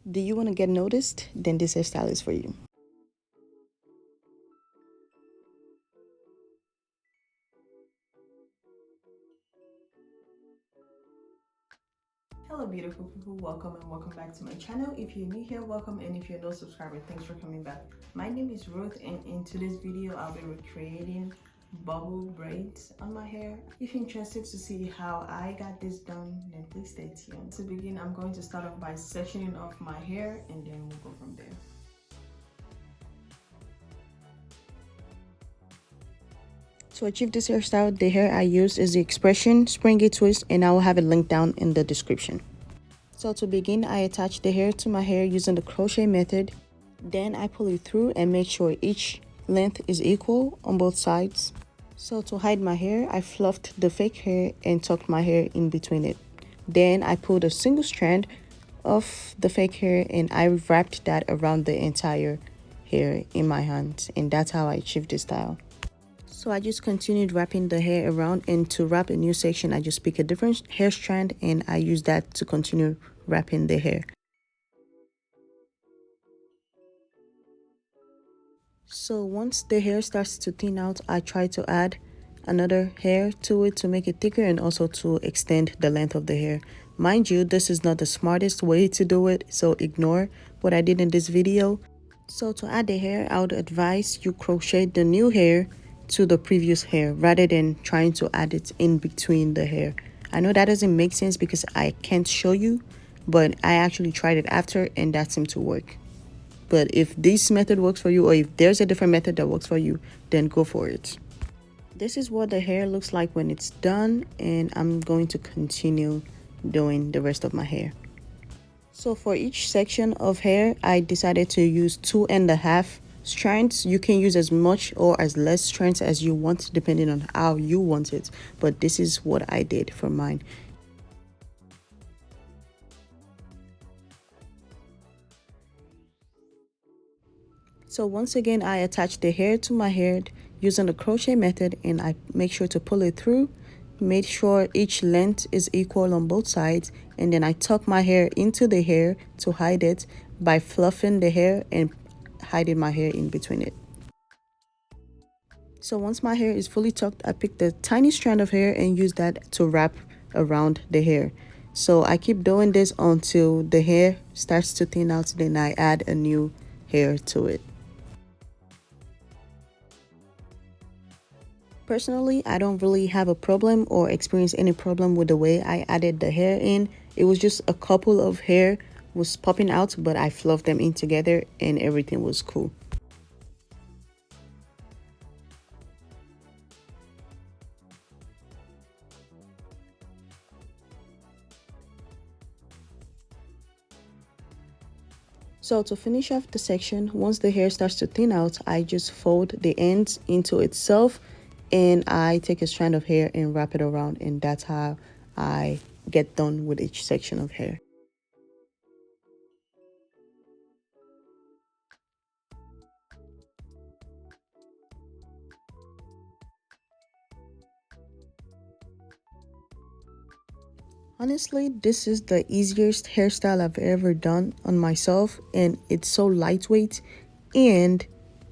Do you want to get noticed? Then this hairstyle is for you. Hello beautiful people, welcome and welcome back to my channel. If you're new here, welcome, and if you're no subscriber, thanks for coming back. My name is Ruth, and in today's video I'll be recreating bubble braids on my hair. If you're interested to see how I got this done, then please stay tuned. To begin, I'm going to start off by sectioning off my hair, and then we'll go from there. To achieve this hairstyle, the hair I used is the Expression Springy Twist, and I will have it linked down in the description. So to begin, I attach the hair to my hair using the crochet method. Then I pull it through and make sure each length is equal on both sides. So to hide my hair, I fluffed the fake hair and tucked my hair in between it. Then I pulled a single strand of the fake hair and I wrapped that around the entire hair in my hands, and that's how I achieved this style. So I just continued wrapping the hair around, and to wrap a new section I just pick a different hair strand and I use that to continue wrapping the hair. So once the hair starts to thin out, I try to add another hair to it to make it thicker and also to extend the length of the hair. Mind you, this is not the smartest way to do it, so ignore what I did in this video. So to add the hair, I would advise you crochet the new hair to the previous hair rather than trying to add it in between the hair. I know that doesn't make sense because I can't show you, but I actually tried it after and that seemed to work. But if this method works for you, or if there's a different method that works for you, then go for it. This is what the hair looks like when it's done, and I'm going to continue doing the rest of my hair. So for each section of hair, I decided to use 2.5 strands. You can use as much or as less strands as you want depending on how you want it, but this is what I did for mine. So once again, I attach the hair to my hair using the crochet method, and I make sure to pull it through. Make sure each length is equal on both sides, and then I tuck my hair into the hair to hide it by fluffing the hair and hiding my hair in between it. So once my hair is fully tucked, I pick the tiny strand of hair and use that to wrap around the hair. So I keep doing this until the hair starts to thin out, then I add a new hair to it. Personally, I don't really have a problem or experience any problem with the way I added the hair in. It was just a couple of hair was popping out, but I fluffed them in together and everything was cool. So to finish off the section, once the hair starts to thin out, I just fold the ends into itself and I take a strand of hair and wrap it around, and that's how I get done with each section of hair. Honestly, this is the easiest hairstyle I've ever done on myself, and it's so lightweight. And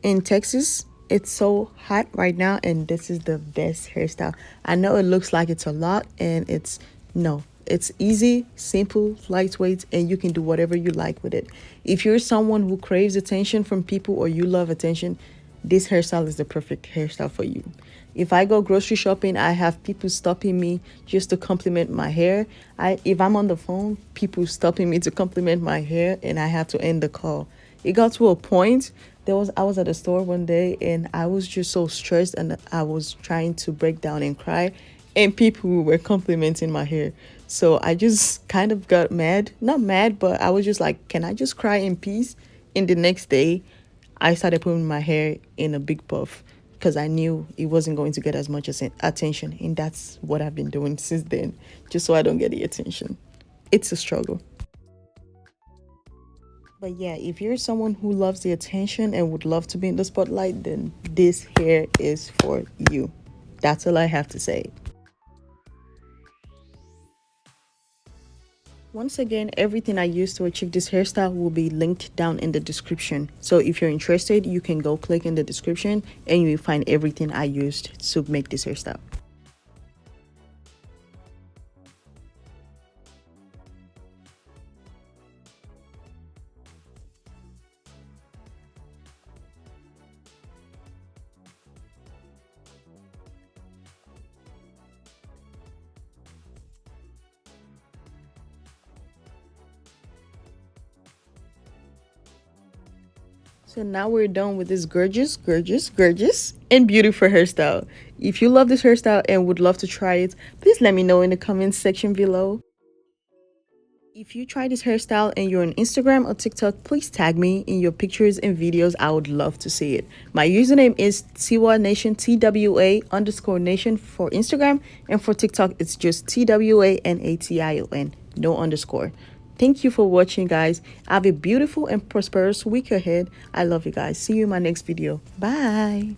in Texas, it's so hot right now, and this is the best hairstyle. I know it looks like it's a lot, and it's no. It's easy, simple, lightweight, and you can do whatever you like with it. If you're someone who craves attention from people or you love attention, this hairstyle is the perfect hairstyle for you. If I go grocery shopping, I have people stopping me just to compliment my hair. If I'm on the phone, people stopping me to compliment my hair, and I have to end the call. It got to a point, I was at a store one day and I was just so stressed and I was trying to break down and cry, and people were complimenting my hair. So I just kind of got mad. Not mad, but I was just like, can I just cry in peace? And the next day, I started putting my hair in a big puff because I knew it wasn't going to get as much attention. And that's what I've been doing since then, just so I don't get the attention. It's a struggle. But yeah, if you're someone who loves the attention and would love to be in the spotlight, then this hair is for you. That's all I have to say. Once again, everything I used to achieve this hairstyle will be linked down in the description. So if you're interested, you can go click in the description and you will find everything I used to make this hairstyle. So now we're done with this gorgeous, and beautiful hairstyle. If you love this hairstyle and would love to try it, please let me know in the comments section below. If you try this hairstyle and you're on Instagram or TikTok, please tag me in your pictures and videos. I would love to see it. My username is Tiwa Nation, TWA_Nation for Instagram, and for TikTok, it's just TWANATION, no underscore. Thank you for watching, guys. Have a beautiful and prosperous week ahead. I love you guys. See you in my next video. Bye.